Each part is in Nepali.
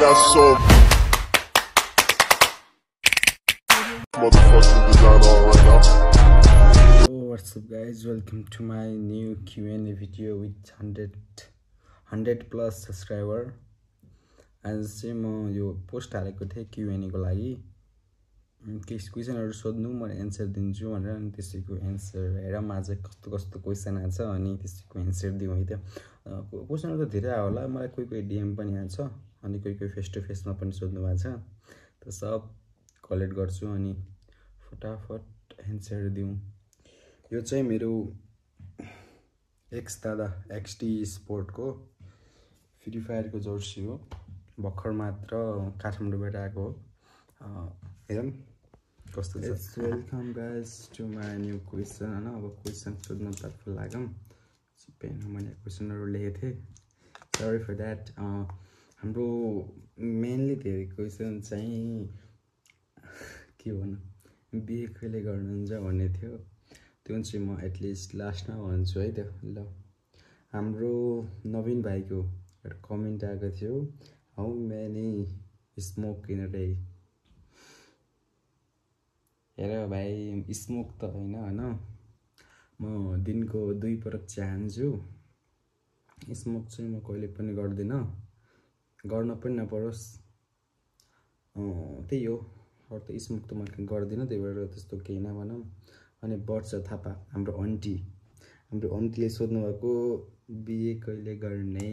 got some motherfucking design on right now. What's up guys, welcome to my new Q&A video with 100 plus subscriber. आज चाहिँ म यो पोस्ट हालेको थिएँ Q&A को लागि क्वेशनहरु सोध्नु म एन्सर दिन्छु भनेर अनि त्यसैको एन्सर हेरौँ आज कस्तो कस्तो क्वेशन आछ अनि त्यसैको एन्सर दिउँ है त क्वेशनहरु त धेरै आयो होला मलाई कोही DM पनि आछ अनि कोही फेस टु फेसमा पनि सोध्नु भएको छ त सब कलेक्ट गर्छु अनि फटाफट एन्सर दिउँ यो चाहिँ मेरो एक्स दादा XT स्पोर्ट को फ्री फायर को जर्सी हो भर्खर मात्र काठमाडौँबाट आएको हो हेरौँ कस्तो छ welcome guys to my new question हैन अब क्वेशन सोध्न तर्फ लागौं पेनमा मैले क्वेशनहरु लेखेको थिएँ सरी फर दैट हाम्रो मेनली धेरै क्वेशन चाहिँ के भन्नु बिहे कहिले गर्नुहुन्छ भन्ने थियो त्यो चाहिँ म एटलिस्ट लास्टमा भन्छु है त ल हाम्रो नवीन भाइको एउटा कमेन्ट आएको थियो how many smoke in a day हेर भाइ स्मोक त हैन हैन म दिनको 2 पटक चाहन्छु स्मोक चाहिँ म कहिले पनि गर्दिन गर्न पनि नपरोस् त्यही हो अरु त स्मोक त म गर्दिन त्यही भएर त्यस्तो केही नभनौं अनि वर्ष थापा हाम्रो आन्टीले सोध्नु भएको बिहे कहिले गर्ने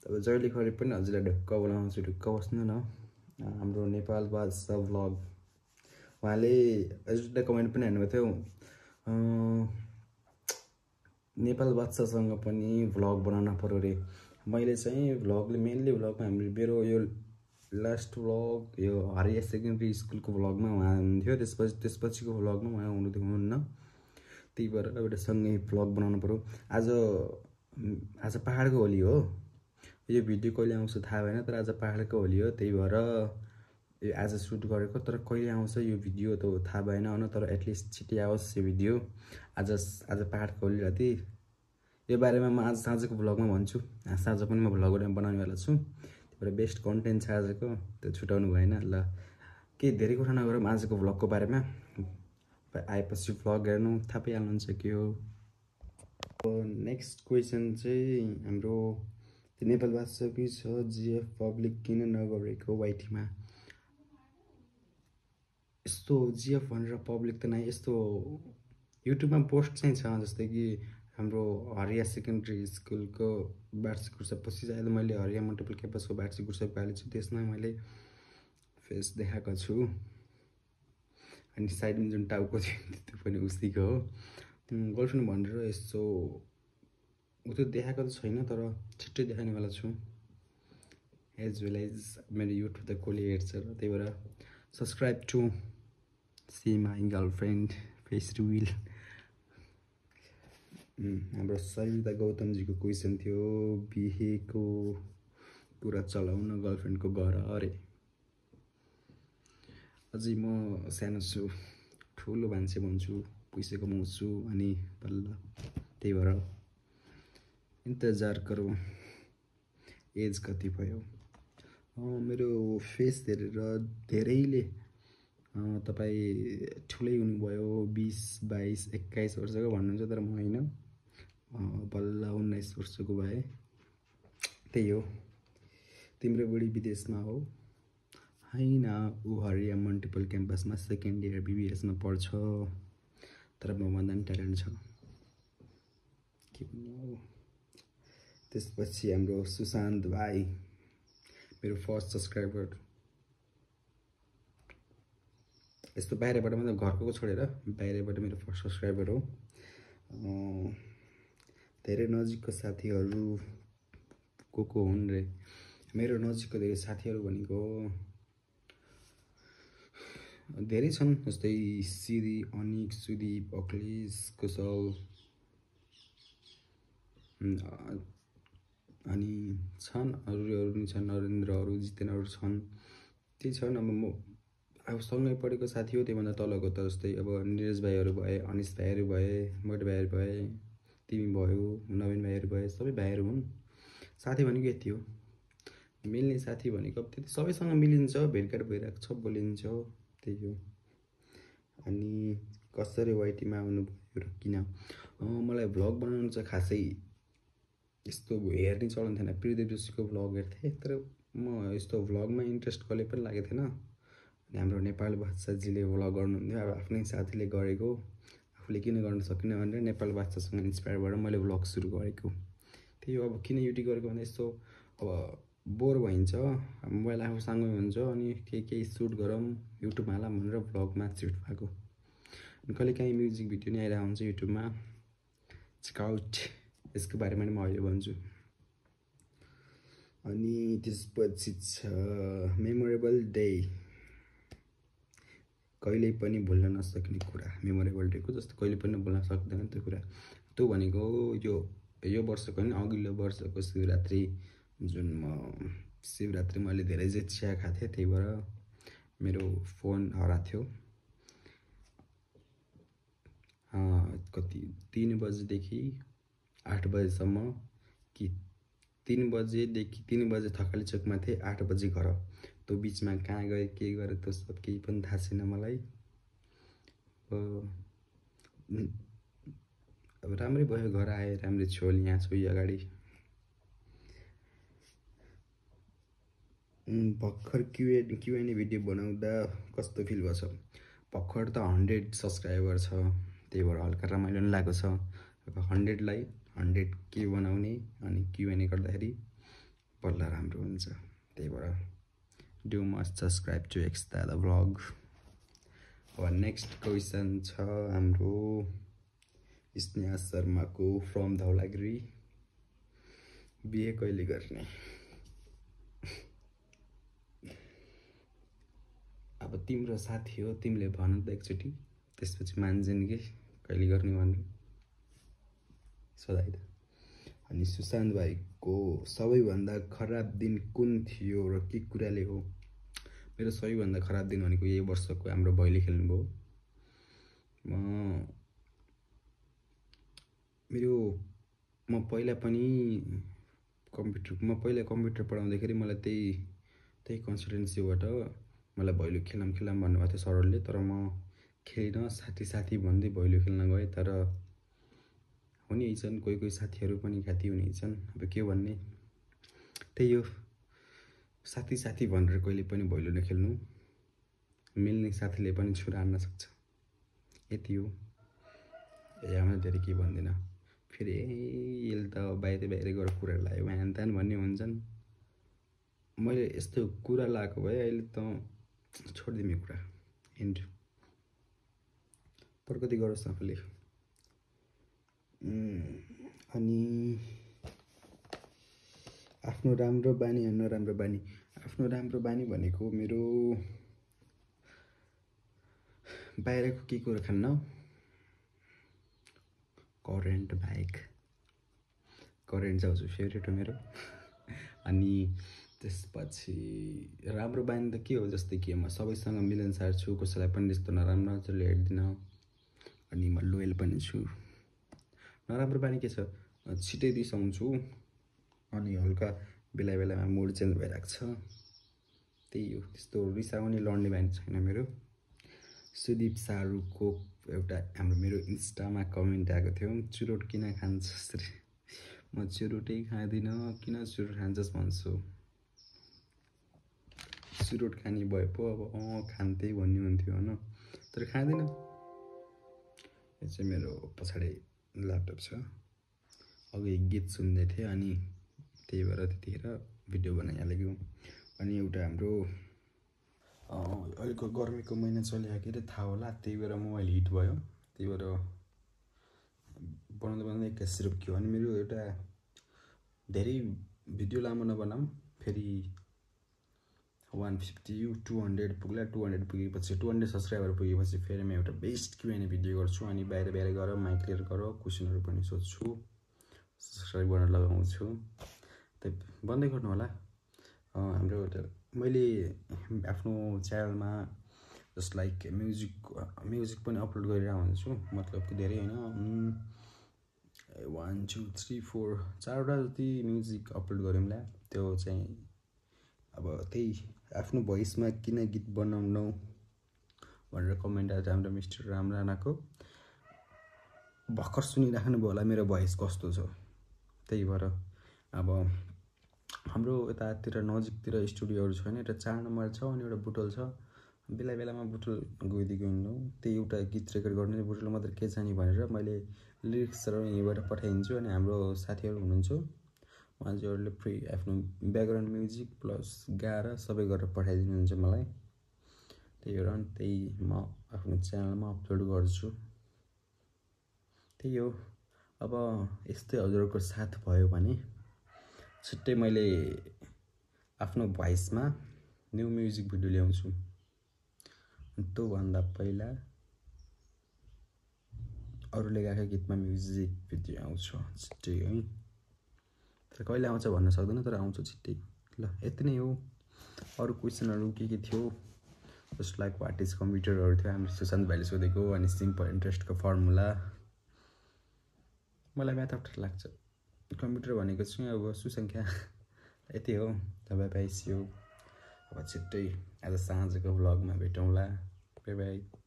तब जहिले गरे पनि हजुरलाई ढक्क बनाउँछु ढक्क बस्नु न हाम्रो नेपाल बादशाह भ्लग उहाँले हजुरले कमेन्ट पनि हाल्नुभएको थियो नेपाल बादशाहसँग पनि भ्लग बनाउन पर्यो रे मैले चाहिँ भ्लगले मेनली भ्लगमा मेरो यो लास्ट भ्लग यो हरिया सेकेन्डरी स्कुलको भ्लगमा उहाँ हुनुहुन्थ्यो त्यसपछिको भ्लगमा उहाँ हुनुहुन्न त्यही भएर एउटा सँगै भ्लग बनाउनु पर्यो आज पहाडको होली हो यो भिडियो कहिले आउँछ थाहा भएन तर आज पहाडको होली हो त्यही भएर आज सुट गरेको तर कहिले आउँछ यो भिडियो त थाहा भएन हैन तर एटलिस्ट छिटै आओस् यो भिडियो आज पहाडको होली राति यो बारेमा म आज साँझको भ्लगमा भन्छु साँझ पनि म भ्लग बनाउने वाला छु त्यही भएर बेस्ट कन्टेन्ट छ आजको त्यो छुटाउनु भएन ल के धेरै कुरा नगरौँ आजको भ्लगको बारेमा आएपछि भ्लग हेर्नु थाहा पाइहाल्नुहुन्छ के हो नेक्स्ट क्वेशन चाहिँ हाम्रो नेपाल भाषाकै छ जीएफ पब्लिक किन नगरेको वाइटीमा यस्तो जीएफ भनेर पब्लिक त नै यस्तो युट्युबमा पोस्ट चाहिँ छ जस्तै कि हाम्रो हरिया सेकेन्डरी स्कुलको वार्षिक उत्सव पछि चाहिँ मैले हरिया मल्टिपल क्याम्पसको वार्षिक उत्सव पालेको छु त्यसमा मैले फेस देखाएको छु अनि साइडमा जुन टाउको थियो त्यो पनि उस्तीको हो गर्लफ्रेन्ड भनेर यस्तो उतो देखाएको त छैन तर छिट्टै देखाउने वाला छु एज वेल एज मेरो युट्युब त कोले हेर्छ र त्यही भएर subscribe to see my girlfriend face reveal हाम्रो सरिता गौतमजीको क्वेसन थियो बिहेको कुरा चलाउन गर्लफ्रेन्डको घर अरे अझै म सानो छु ठुलो मान्छे भन्छु पैसा कमाउँछु अनि बल्ल त्यही भएर इन्तजार गरौँ एज कति भयो मेरो फेस हेरेर धेरैले तपाई ठुलै हुनुभयो 20 22 21 वर्षको भन्नुहुन्छ तर म हैन बल्ल 19 वर्षको भए त्यही हो तिम्रो बुढी विदेशमा हो हैन उ हरिया मल्टिपल क्याम्पसमा सेकेन्ड इयर BBS मा पढ्छ तर म भन्दा ट्यालेन्ट छ के भन्नु त्यसपछि हाम्रो सुशान्त भाइ मेरो फर्स्ट सब्स्क्राइबर यस्तो बाहिरबाट मतलब घरको छोडेर बाहिरबाट मेरो फर्स्ट सब्स्क्राइबर हो धेरै नजिकको साथीहरु को हुन् रे मेरो नजिकको धेरै साथीहरु भनेको धेरै छन् जस्तै सिरी अनिक सुदीप अखिलेश कुशल अनि छन् अरूहरु नि छन् नरेन्द्रहरु जितेनहरु छन् त्यही छन् अब सँगै पढेको साथी हो त्योभन्दा तलको त जस्तै अब निरज भाइहरु भए अनिश भाइहरु भए मोट भाइहरु भए तिमी भयो नवीन भाइहरु भए सबै भाइहरु हुन् साथी भनेको यति हो मिल्ने साथी भनेको अब त्यति सबैसँग मिलिन्छ, भेटघाट भइरहेको छ, बोलिन्छ, त्यही हो। अनि कसरी वाइटीमा आउनुभयो र किन? मलाई भ्लग बनाउनु चाहिँ खासै यस्तो हेर्ने चलन थिएन। प्रियदेव जोशीको भ्लग हेर्थेँ, तर म यस्तो भ्लगमा इन्ट्रेस्ट कहिले पनि लागेको थिएन। अनि हाम्रो नेपाल बादशाहजीले भ्लग गर्नुहुन्थ्यो, अब आफ्नै साथीले गरेको, आफूले किन गर्न सकिनँ भनेर नेपाल बादशाहसँग इन्सपायर भएर मैले भ्लग सुरु गरेको। त्यही हो, अब किन युट्युब गरेको भन्दा यस्तो अब बोर भइन्छ, मोबाइल आफूसँगै हुन्छ, अनि केही सुट गरौँ युट्युबमा हालौँ भनेर भ्लगमा सिफ्ट भएको। अनि कहिलेकाहीँ म्युजिक भिडियो नै आइरहेको हुन्छ युट्युबमा, चेकआउट, यसको बारेमा नि म अहिले भन्छु। अनि त्यसपछि छ मेमोरेबल डे, कहिले पनि भुल्न नसक्ने कुरा। मेमोरेबल डेको जस्तो कहिले पनि भुल्न सक्दैन त्यो कुरा। त्यो भनेको यो वर्षको होइन, अघिल्लो वर्षको शिवरात्रि, जुन शिवरात्रि मैले धेरै चाहिँ चिया खाएको थिएँ, त्यही भएर मेरो फोन हराएको थियो। कति 3 बजेदेखि 8 बजेसम्म, कि 3 बजेदेखि 3 बजे थकाली चोकमा थिएँ, 8 बजे घर। त्यो बिचमा कहाँ गएँ, के गरेँ, त्यो सब केही पनि थाहा छैन मलाई। अब राम्रै भयो, घर आएँ, राम्रै छु, यहाँ छु अगाडि। भर्खर क्युएनए भिडियो बनाउँदा कस्तो फिल भएको छ? भर्खर त 100 सब्सक्राइबर छ, त्यही भएर हल्का रमाइलो पनि लागेको छ। अब 100लाई 100K बनाउने अनि क्युएनए गर्दाखेरि बल्ल राम्रो हुन्छ, त्यही भएर do must subscribe to X Dada vlog. अब नेक्स्ट क्वेसन छ हाम्रो स्नेहा शर्माको फ्रम धौलागिरी, बिहे कहिले गर्ने? अब तिम्रो साथी हो, तिमीले भन त एकचोटि, त्यसपछि मान्छन् कि कहिले गर्ने भनेर सोधाइ त। अनि सुशान्त भाइको सबैभन्दा खराब दिन कुन थियो र के कुराले हो? मेरो सबैभन्दा खराब दिन भनेको यही वर्षको हाम्रो भैली खेल्नुभयो। म पहिला कम्प्युटर पढाउँदाखेरि मलाई त्यही कन्सल्टेन्सीबाट मलाई भैलो खेलाम भन्नुभएको थियो सरहरूले, तर म खेलिनँ। साथी भन्दै भैलो खेल्न गएँ, तर हुने छन् कोही साथीहरू पनि घाँटी हुने छन्। अब के भन्ने, त्यही हो, साथी भनेर कहिले पनि भैलो नखेल्नु, मिल्ने साथीले पनि छुरा हान्न सक्छ, यति हो। यहाँ धेरै के भन्दिनँ, फेरि यसले त बाहिर गएर कुरा लाग्यो ह्यान त्यान भन्ने हुन्छन्। मैले यस्तो कुरा लगाएको भए अहिले त छोडिदिउँ यो कुरा, एन्ड प्रगति गरोस् आफूले। अनि आफ्नो राम्रो बानी नराम्रो बानी। आफ्नो राम्रो बानी भनेको मेरो बाहिरको के कुरा खान्न, करेन्ट बाइक, करेन्ट चाउँछु, फेभरेट हो मेरो। अनि त्यसपछि राम्रो बानी त के हो, जस्तै कि म सबैसँग मिलनसार छु, कसैलाई पनि त्यस्तो नराम्रो नजरले हेर्दिनँ, अनि म लोयल पनि छु। नराम्रो बानी के छ, छिटै रिसाउँछु, अनि हल्का बेलामा मुड चेन्ज भइरहेको छ, त्यही हो। त्यस्तो रिसाउने लड्ने बानी छैन मेरो। सुदीप शाहरुखको एउटा मेरो इन्स्टामा कमेन्ट आएको थियो, चुरोट किन खान्छस् रे? म चुरोटै खाँदिनँ, किन चुरोट खान्छस् भन्छु। चुरोट खाने भए पो अब खान्थेँ भन्ने हुन्थ्यो होइन, तर खाँदिनँ। यो चाहिँ मेरो पछाडि ल्यापटप छ, अघि गीत सुन्दै थिएँ, अनि त्यही भएर त्यतिखेर भिडियो बनाइहालेको। अनि एउटा हाम्रो अहिलेको गर्मीको महिना चलिरहेको अरे थाहा होला, त्यही भएर मोबाइल हिट भयो, त्यही भएर बनाउँदै 21 रुपियाँ। अनि मेरो एउटा धेरै भिडियो लामो नबनाऊँ, फेरि 150 200 पुग्ला, 200 पुगेपछि 200 सब्सक्राइबर पुगेपछि फेरि म एउटा बेस्ट क्युएनए भिडियो गर्छु, अनि बाहिर गएर माइक लिएर गएर क्वेसनहरू पनि सोध्छु, सब्सक्राइब गर्न लगाउँछु। त्यही बन्दै गर्नु होला। हाम्रो एउटा मैले आफ्नो च्यानलमा जस्ट लाइक म्युजिक पनि अपलोड गरिरहेको हुन्छु, मतलब कि धेरै होइन, 1 2 3 4 4वटा जति म्युजिक अपलोड गऱ्यौँला। त्यो चाहिँ अब त्यही आफ्नो भोइसमा किन गीत बनाउनु भनेर कमेन्ट आएर हाम्रो मिस्टर राम राणाको भर्खर सुनिराख्नु भयो होला मेरो भोइस कस्तो छ। त्यही भएर अब हाम्रो यतातिर नजिकतिर स्टुडियोहरू छैन, एउटा 4 नम्बर छ अनि एउटा बुटोल छ। बेला बेलामा बुटोल गइदिएको हुनु, त्यही एउटा गीत रेकर्ड गर्ने बुटोल मात्र के जाने भनेर मैले लिरिक्सहरू यहीँबाट पठाइदिन्छु। अनि हाम्रो साथीहरू हुनुहुन्छ उहाँहरूले फ्री आफ्नो ब्याकग्राउन्ड म्युजिक प्लस गाएर सबै गरेर पठाइदिनुहुन्छ मलाई। त्यही भएर त्यही म आफ्नो च्यानलमा अपलोड गर्छु। त्यही हो। अब यस्तै हजुरहरूको साथ भयो भने छिट्टै मैले आफ्नो भोइसमा न्यू म्युजिक भिडियो ल्याउँछु। त्योभन्दा पहिला अरूले गाएको गीतमा म्युजिक भिडियो आउँछ छिट्टै है। तर कहिले आउँछ भन्न सक्दैन, तर आउँछ छिट्टै। ल यति नै हो। अरू क्वेसनहरू के थियो, जस्ट लाइक वाट इज कम्प्युटरहरू थियो हामी सुशान्त भाइले सोधेको, अनि सिम्पल इन्ट्रेस्टको फर्मुला। मलाई म्याथ अप्ठ्यारो लाग्छ, कम्प्युटर भनेको चाहिँ अब सुसङ्ख्या। यति हो। Bye bye, see you. अब छिट्टै आज साँझको भ्लगमा भेटौँला। By by.